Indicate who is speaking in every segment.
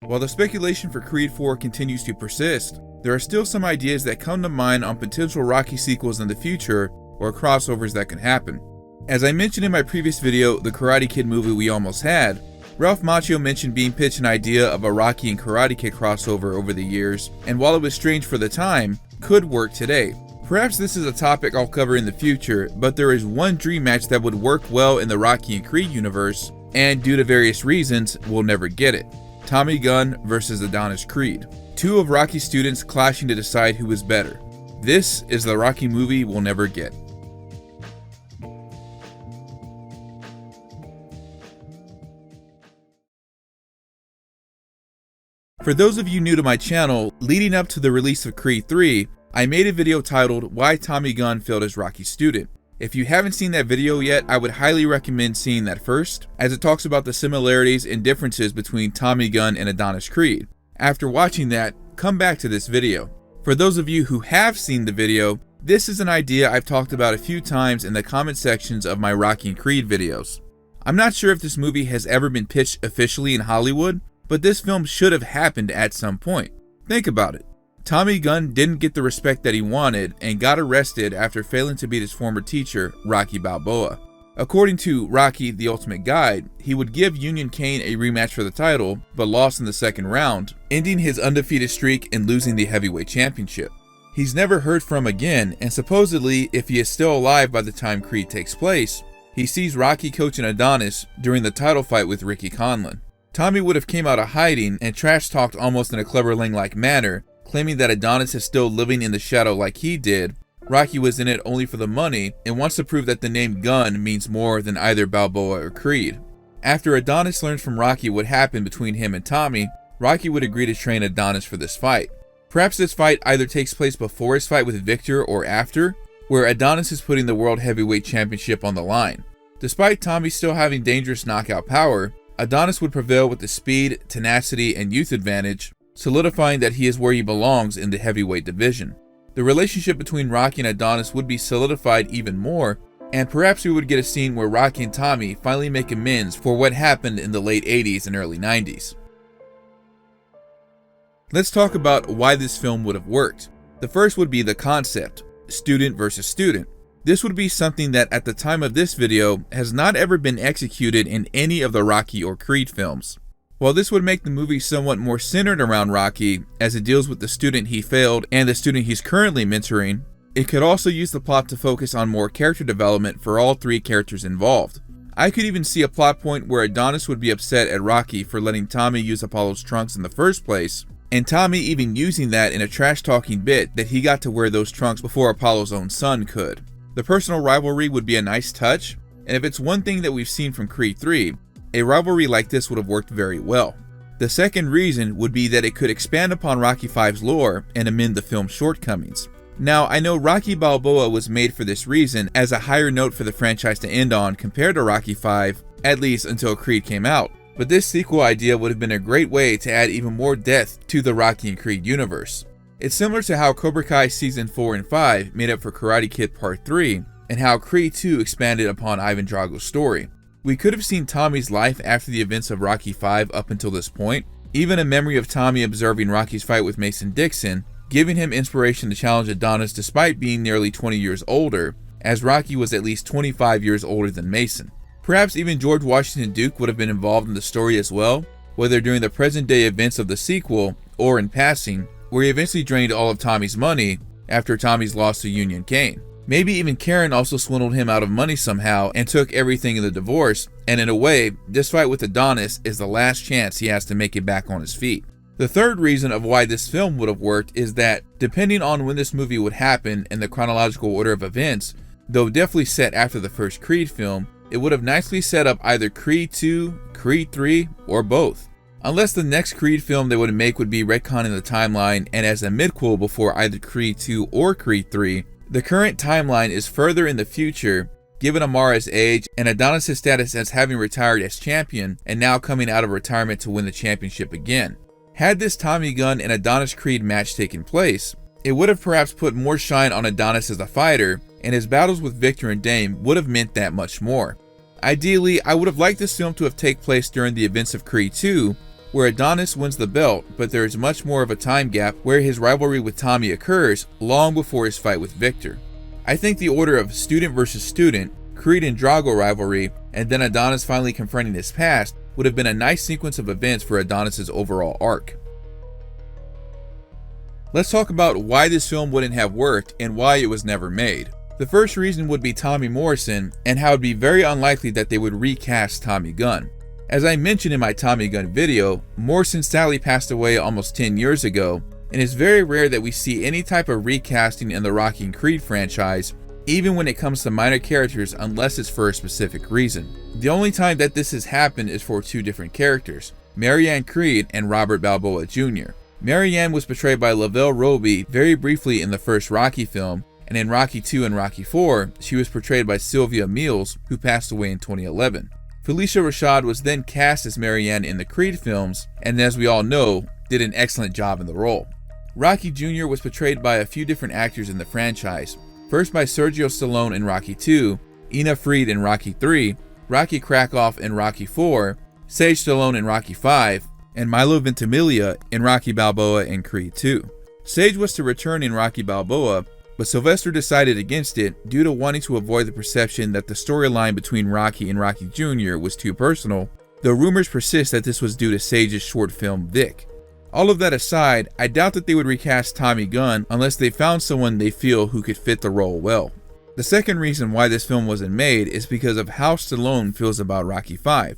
Speaker 1: While the speculation for Creed 4 continues to persist, there are still some ideas that come to mind on potential Rocky sequels in the future or crossovers that can happen. As I mentioned in my previous video, the Karate Kid movie we almost had, Ralph Macchio mentioned being pitched an idea of a Rocky and Karate Kid crossover over the years, and while it was strange for the time, could work today. Perhaps this is a topic I'll cover in the future, but there is one dream match that would work well in the Rocky and Creed universe, and due to various reasons, we'll never get it. Tommy Gunn versus Adonis Creed. Two of Rocky's students clashing to decide who is better. This is the Rocky movie we'll never get. For those of you new to my channel, leading up to the release of Creed 3, I made a video titled Why Tommy Gunn Failed as Rocky's Student. If you haven't seen that video yet, I would highly recommend seeing that first, as it talks about the similarities and differences between Tommy Gunn and Adonis Creed. After watching that, come back to this video. For those of you who have seen the video, this is an idea I've talked about a few times in the comment sections of my Rocky and Creed videos. I'm not sure if this movie has ever been pitched officially in Hollywood, but this film should have happened at some point. Think about it. Tommy Gunn didn't get the respect that he wanted and got arrested after failing to beat his former teacher, Rocky Balboa. According to Rocky the Ultimate Guide, he would give Union Kane a rematch for the title, but lost in the second round, ending his undefeated streak and losing the heavyweight championship. He's never heard from again, and supposedly, if he is still alive by the time Creed takes place, he sees Rocky coaching Adonis during the title fight with Ricky Conlan. Tommy would have came out of hiding and trash-talked almost in a Clubber Lang-like manner, claiming that Adonis is still living in the shadow like he did. Rocky was in it only for the money and wants to prove that the name Gunn means more than either Balboa or Creed. After Adonis learns from Rocky what happened between him and Tommy, Rocky would agree to train Adonis for this fight. Perhaps this fight either takes place before his fight with Victor or after, where Adonis is putting the World Heavyweight Championship on the line. Despite Tommy still having dangerous knockout power, Adonis would prevail with the speed, tenacity, and youth advantage, solidifying that he is where he belongs in the heavyweight division. The relationship between Rocky and Adonis would be solidified even more, and perhaps we would get a scene where Rocky and Tommy finally make amends for what happened in the late 80s and early 90s. Let's talk about why this film would have worked. The first would be the concept, student versus student. This would be something that at the time of this video has not ever been executed in any of the Rocky or Creed films. While this would make the movie somewhat more centered around Rocky, as it deals with the student he failed and the student he's currently mentoring, it could also use the plot to focus on more character development for all three characters involved. I could even see a plot point where Adonis would be upset at Rocky for letting Tommy use Apollo's trunks in the first place, and Tommy even using that in a trash-talking bit that he got to wear those trunks before Apollo's own son could. The personal rivalry would be a nice touch, and if it's one thing that we've seen from Creed 3, a rivalry like this would have worked very well. The second reason would be that it could expand upon Rocky V's lore and amend the film's shortcomings. Now, I know Rocky Balboa was made for this reason as a higher note for the franchise to end on compared to Rocky V, at least until Creed came out, but this sequel idea would have been a great way to add even more depth to the Rocky and Creed universe. It's similar to how Cobra Kai Season 4 and 5 made up for Karate Kid Part 3, and how Creed 2 expanded upon Ivan Drago's story. We could have seen Tommy's life after the events of Rocky V up until this point, even a memory of Tommy observing Rocky's fight with Mason Dixon, giving him inspiration to challenge Adonis despite being nearly 20 years older, as Rocky was at least 25 years older than Mason. Perhaps even George Washington Duke would have been involved in the story as well, whether during the present day events of the sequel or in passing, where he eventually drained all of Tommy's money after Tommy's loss to Union Kane. Maybe even Karen also swindled him out of money somehow and took everything in the divorce, and in a way, this fight with Adonis is the last chance he has to make it back on his feet. The third reason of why this film would have worked is that, depending on when this movie would happen and the chronological order of events, though definitely set after the first Creed film, it would have nicely set up either Creed 2, Creed 3, or both. Unless the next Creed film they would make would be retconning the timeline and as a midquel before either Creed 2 or Creed 3, the current timeline is further in the future, given Amara's age and Adonis' status as having retired as champion and now coming out of retirement to win the championship again. Had this Tommy Gunn and Adonis Creed match taken place, it would have perhaps put more shine on Adonis as a fighter, and his battles with Victor and Dame would have meant that much more. Ideally, I would have liked this film to have taken place during the events of Creed 2, where Adonis wins the belt, but there is much more of a time gap where his rivalry with Tommy occurs long before his fight with Victor. I think the order of student versus student, Creed and Drago rivalry, and then Adonis finally confronting his past would have been a nice sequence of events for Adonis's overall arc. Let's talk about why this film wouldn't have worked and why it was never made. The first reason would be Tommy Morrison and how it would be very unlikely that they would recast Tommy Gunn. As I mentioned in my Tommy Gunn video, Morrison sadly passed away almost 10 years ago, and it's very rare that we see any type of recasting in the Rocky and Creed franchise, even when it comes to minor characters, unless it's for a specific reason. The only time that this has happened is for two different characters, Marianne Creed and Robert Balboa Jr. Marianne was portrayed by Lavelle Roby very briefly in the first Rocky film, and in Rocky II and Rocky IV, she was portrayed by Sylvia Mills, who passed away in 2011. Felicia Rashad was then cast as Marianne in the Creed films, and as we all know, did an excellent job in the role. Rocky Jr. was portrayed by a few different actors in the franchise, first by Sergio Stallone in Rocky II, Ina Fried in Rocky III, Rocky Krakoff in Rocky IV, Sage Stallone in Rocky V, and Milo Ventimiglia in Rocky Balboa and Creed II. Sage was to return in Rocky Balboa, but Sylvester decided against it due to wanting to avoid the perception that the storyline between Rocky and Rocky Jr. was too personal, though rumors persist that this was due to Sage's short film Vic. All of that aside, I doubt that they would recast Tommy Gunn unless they found someone they feel who could fit the role well. The second reason why this film wasn't made is because of how Stallone feels about Rocky V.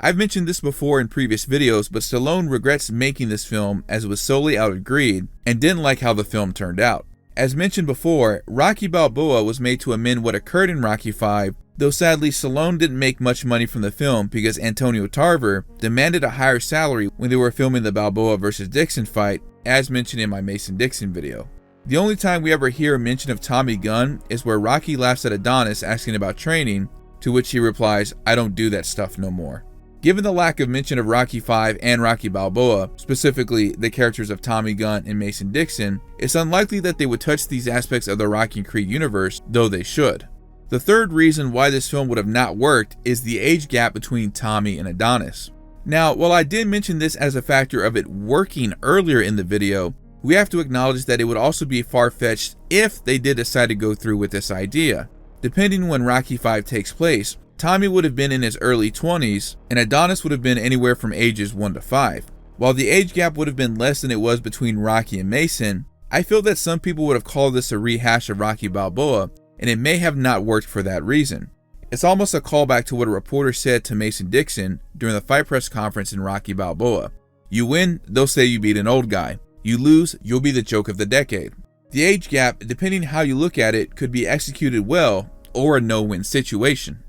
Speaker 1: I've mentioned this before in previous videos, but Stallone regrets making this film as it was solely out of greed and didn't like how the film turned out. As mentioned before, Rocky Balboa was made to amend what occurred in Rocky V, though sadly Stallone didn't make much money from the film because Antonio Tarver demanded a higher salary when they were filming the Balboa vs. Dixon fight, as mentioned in my Mason-Dixon video. The only time we ever hear a mention of Tommy Gunn is where Rocky laughs at Adonis asking about training, to which he replies, "I don't do that stuff no more." Given the lack of mention of Rocky V and Rocky Balboa, specifically the characters of Tommy Gunn and Mason-Dixon, it's unlikely that they would touch these aspects of the Rocky and Creed universe, though they should. The third reason why this film would have not worked is the age gap between Tommy and Adonis. Now, while I did mention this as a factor of it working earlier in the video, we have to acknowledge that it would also be far-fetched if they did decide to go through with this idea. Depending when Rocky V takes place, Tommy would have been in his early 20s, and Adonis would have been anywhere from ages 1 to 5. While the age gap would have been less than it was between Rocky and Mason, I feel that some people would have called this a rehash of Rocky Balboa, and it may have not worked for that reason. It's almost a callback to what a reporter said to Mason-Dixon during the fight press conference in Rocky Balboa. You win, they'll say you beat an old guy. You lose, you'll be the joke of the decade. The age gap, depending how you look at it, could be executed well or a no-win situation.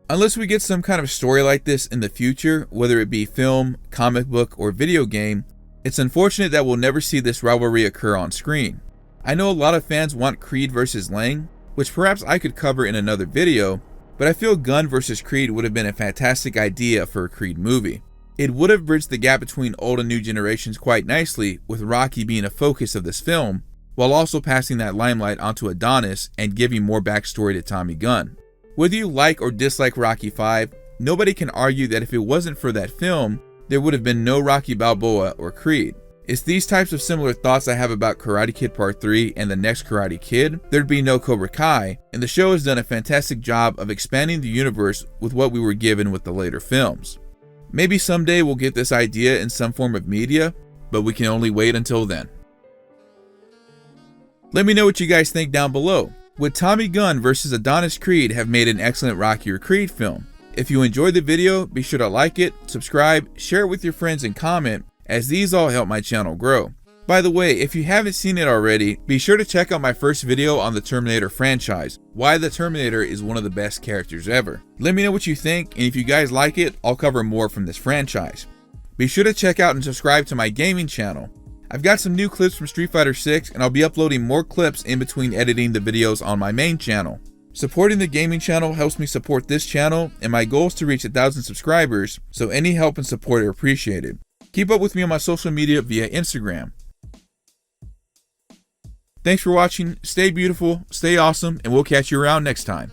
Speaker 1: Unless we get some kind of story like this in the future, whether it be film, comic book, or video game, it's unfortunate that we'll never see this rivalry occur on screen. I know a lot of fans want Creed vs. Lang, which perhaps I could cover in another video, but I feel Gunn vs. Creed would have been a fantastic idea for a Creed movie. It would have bridged the gap between old and new generations quite nicely, with Rocky being a focus of this film, while also passing that limelight onto Adonis and giving more backstory to Tommy Gunn. Whether you like or dislike Rocky V, nobody can argue that if it wasn't for that film, there would have been no Rocky Balboa or Creed. It's these types of similar thoughts I have about Karate Kid Part 3 and the next Karate Kid. There'd be no Cobra Kai, and the show has done a fantastic job of expanding the universe with what we were given with the later films. Maybe someday we'll get this idea in some form of media, but we can only wait until then. Let me know what you guys think down below. Would Tommy Gunn vs. Adonis Creed have made an excellent Rocky or Creed film? If you enjoyed the video, be sure to like it, subscribe, share it with your friends, and comment, as these all help my channel grow. By the way, if you haven't seen it already, be sure to check out my first video on the Terminator franchise, why the Terminator is one of the best characters ever. Let me know what you think, and if you guys like it, I'll cover more from this franchise. Be sure to check out and subscribe to my gaming channel. I've got some new clips from Street Fighter 6, and I'll be uploading more clips in between editing the videos on my main channel. Supporting the gaming channel helps me support this channel, and my goal is to reach 1,000 subscribers, so any help and support are appreciated. Keep up with me on my social media via Instagram. Thanks for watching, stay beautiful, stay awesome, and we'll catch you around next time.